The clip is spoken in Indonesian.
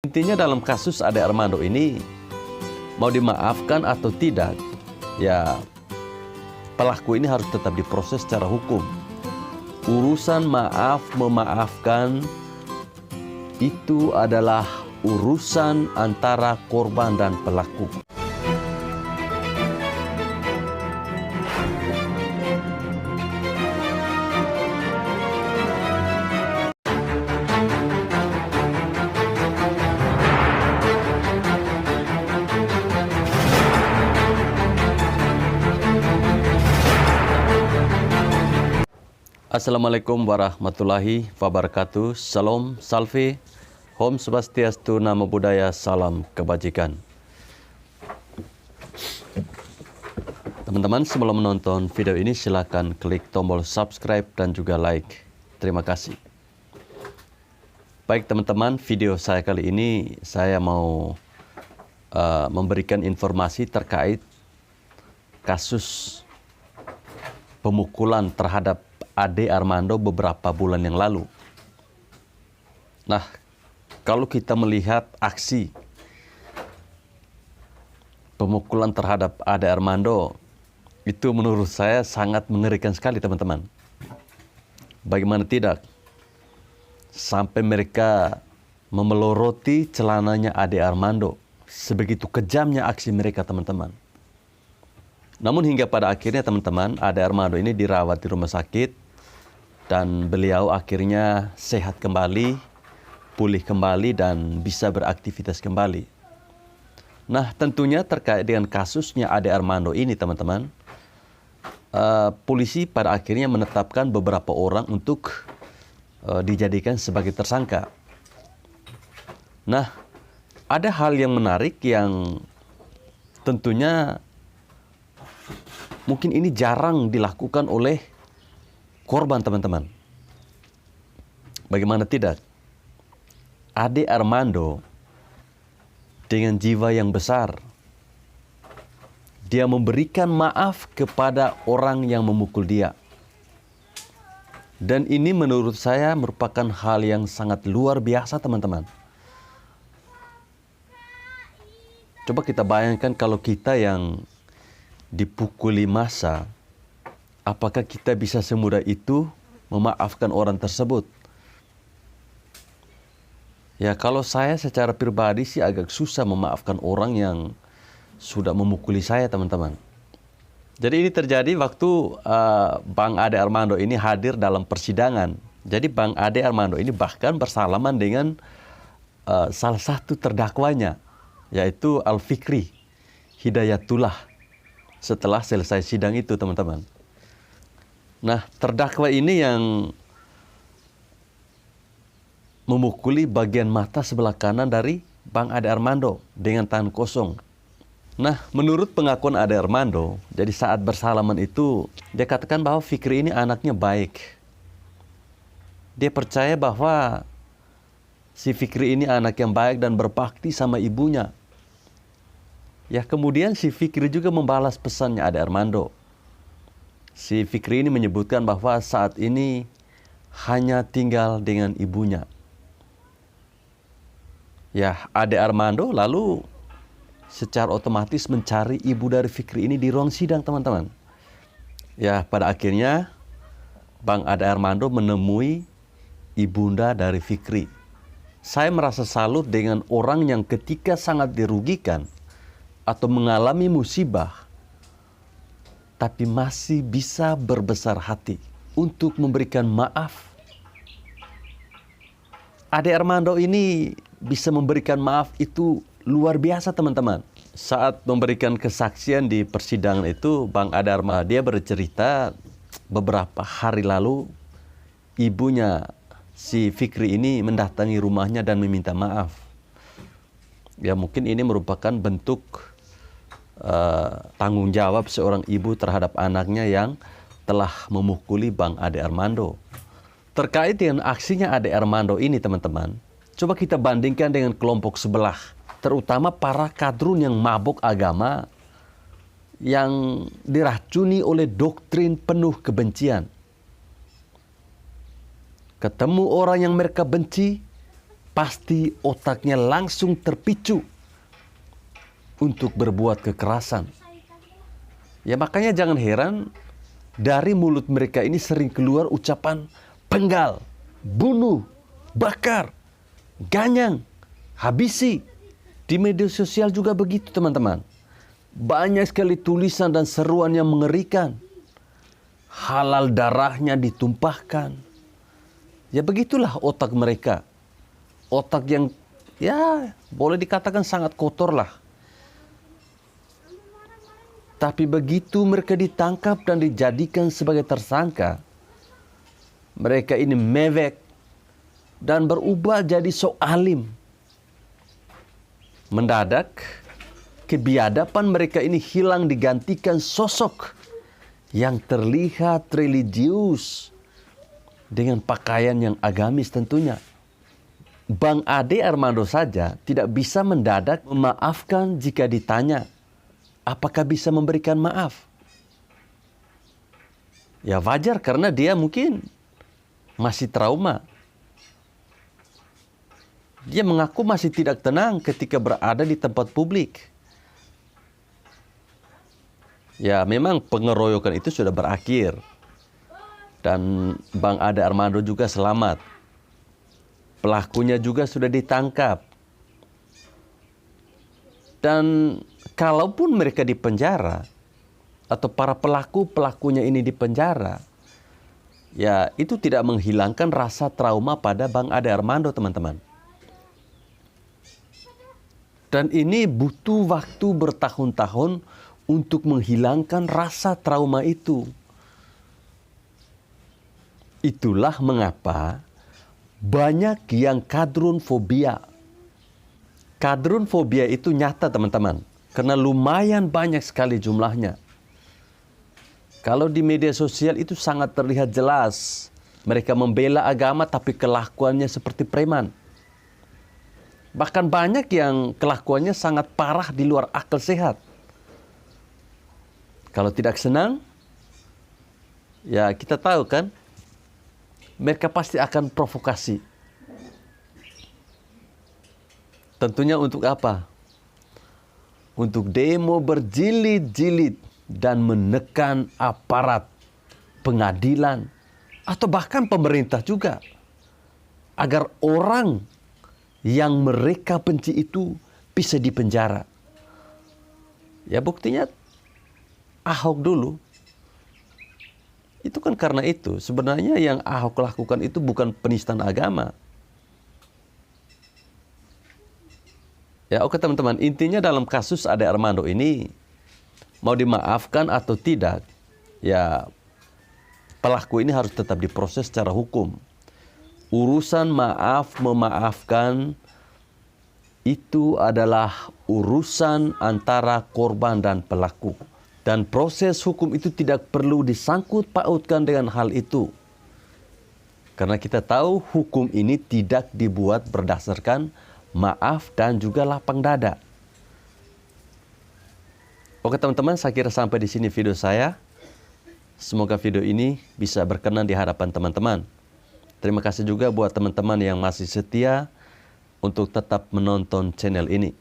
Intinya dalam kasus Ade Armando ini, mau dimaafkan atau tidak, ya pelaku ini harus tetap diproses secara hukum. Urusan maaf memaafkan itu adalah urusan antara korban dan pelaku. Assalamualaikum warahmatullahi wabarakatuh. Salam, salve, Om Swastiastu, Namo Buddhaya, salam kebajikan. Teman-teman, sebelum menonton video ini silakan klik tombol subscribe dan juga like. Terima kasih. Baik teman-teman, video saya kali ini saya mau memberikan informasi terkait kasus pemukulan terhadap Ade Armando beberapa bulan yang lalu. Nah, kalau kita melihat aksi pemukulan terhadap Ade Armando, itu menurut saya sangat mengerikan sekali teman-teman. Bagaimana tidak? Sampai mereka memeloroti celananya Ade Armando. Sebegitu kejamnya aksi mereka teman-teman. Namun hingga pada akhirnya teman-teman, Ade Armando ini dirawat di rumah sakit. Dan beliau akhirnya sehat kembali, pulih kembali, dan bisa beraktivitas kembali. Nah, tentunya terkait dengan kasusnya Ade Armando ini, teman-teman, polisi pada akhirnya menetapkan beberapa orang untuk dijadikan sebagai tersangka. Nah, ada hal yang menarik yang tentunya mungkin ini jarang dilakukan oleh korban teman-teman. Bagaimana tidak? Ade Armando dengan jiwa yang besar, dia memberikan maaf kepada orang yang memukul dia. Dan ini menurut saya merupakan hal yang sangat luar biasa teman-teman. Coba kita bayangkan kalau kita yang dipukuli massa, apakah kita bisa semudah itu memaafkan orang tersebut? Ya, kalau saya secara pribadi sih agak susah memaafkan orang yang sudah memukuli saya, teman-teman. Jadi ini terjadi waktu Bang Ade Armando ini hadir dalam persidangan. Jadi Bang Ade Armando ini bahkan bersalaman dengan salah satu terdakwanya, yaitu Al-Fikri Hidayatullah, setelah selesai sidang itu, teman-teman. Nah, terdakwa ini yang memukuli bagian mata sebelah kanan dari Bang Ade Armando dengan tangan kosong. Nah, menurut pengakuan Ade Armando, jadi saat bersalaman itu, dia katakan bahwa Fikri ini anaknya baik. Dia percaya bahwa si Fikri ini anak yang baik dan berbakti sama ibunya. Ya, kemudian si Fikri juga membalas pesannya Ade Armando. Si Fikri ini menyebutkan bahwa saat ini hanya tinggal dengan ibunya. Ya, Ade Armando lalu secara otomatis mencari ibu dari Fikri ini di ruang sidang, teman-teman. Ya, pada akhirnya Bang Ade Armando menemui ibunda dari Fikri. Saya merasa salut dengan orang yang ketika sangat dirugikan atau mengalami musibah, tapi masih bisa berbesar hati untuk memberikan maaf. Ade Armando ini bisa memberikan maaf itu luar biasa, teman-teman. Saat memberikan kesaksian di persidangan itu, Bang Ade Armando dia bercerita beberapa hari lalu ibunya si Fikri ini mendatangi rumahnya dan meminta maaf. Ya, mungkin ini merupakan bentuk tanggung jawab seorang ibu terhadap anaknya yang telah memukuli Bang Ade Armando. Terkait dengan aksinya Ade Armando ini, teman-teman, coba kita bandingkan dengan kelompok sebelah, terutama para kadrun yang mabuk agama, yang diracuni oleh doktrin penuh kebencian. Ketemu orang yang mereka benci, pasti otaknya langsung terpicu untuk berbuat kekerasan. Ya makanya jangan heran dari mulut mereka ini sering keluar ucapan penggal, bunuh, bakar, ganyang, habisi. Di media sosial juga begitu teman-teman. Banyak sekali tulisan dan seruan yang mengerikan. Halal darahnya ditumpahkan. Ya begitulah otak mereka. Otak yang ya boleh dikatakan sangat kotor lah. Tapi begitu mereka ditangkap dan dijadikan sebagai tersangka, mereka ini mewek dan berubah jadi sok alim. Mendadak, kebiadaban mereka ini hilang digantikan sosok yang terlihat religius dengan pakaian yang agamis tentunya. Bang Ade Armando saja tidak bisa mendadak memaafkan jika ditanya, apakah bisa memberikan maaf? Ya wajar karena dia mungkin masih trauma. Dia mengaku masih tidak tenang ketika berada di tempat publik. Ya memang pengeroyokan itu sudah berakhir. Dan Bang Ade Armando juga selamat. Pelakunya juga sudah ditangkap. Dan kalaupun mereka dipenjara, atau para pelakunya ini dipenjara, ya itu tidak menghilangkan rasa trauma pada Bang Ade Armando teman-teman. Dan ini butuh waktu bertahun-tahun untuk menghilangkan rasa trauma itu. Itulah mengapa banyak yang kadrun fobia. Kadrun fobia itu nyata teman-teman. Karena lumayan banyak sekali jumlahnya. Kalau di media sosial itu sangat terlihat jelas. Mereka membela agama tapi kelakuannya seperti preman. Bahkan banyak yang kelakuannya sangat parah di luar akal sehat. Kalau tidak senang, ya kita tahu kan, mereka pasti akan provokasi. Tentunya untuk apa? Untuk demo berjilid-jilid dan menekan aparat, pengadilan, atau bahkan pemerintah juga. Agar orang yang mereka benci itu bisa dipenjara. Ya buktinya Ahok dulu. Itu kan karena itu. Sebenarnya yang Ahok lakukan itu bukan penistaan agama. Ya oke teman-teman, intinya dalam kasus Ade Armando ini, mau dimaafkan atau tidak, ya pelaku ini harus tetap diproses secara hukum. Urusan memaafkan itu adalah urusan antara korban dan pelaku. Dan proses hukum itu tidak perlu disangkut pautkan dengan hal itu. Karena kita tahu hukum ini tidak dibuat berdasarkan maaf dan juga lapang dada. Oke teman-teman, saya kira sampai di sini video saya. Semoga video ini bisa berkenan di hadapan teman-teman. Terima kasih juga buat teman-teman yang masih setia untuk tetap menonton channel ini.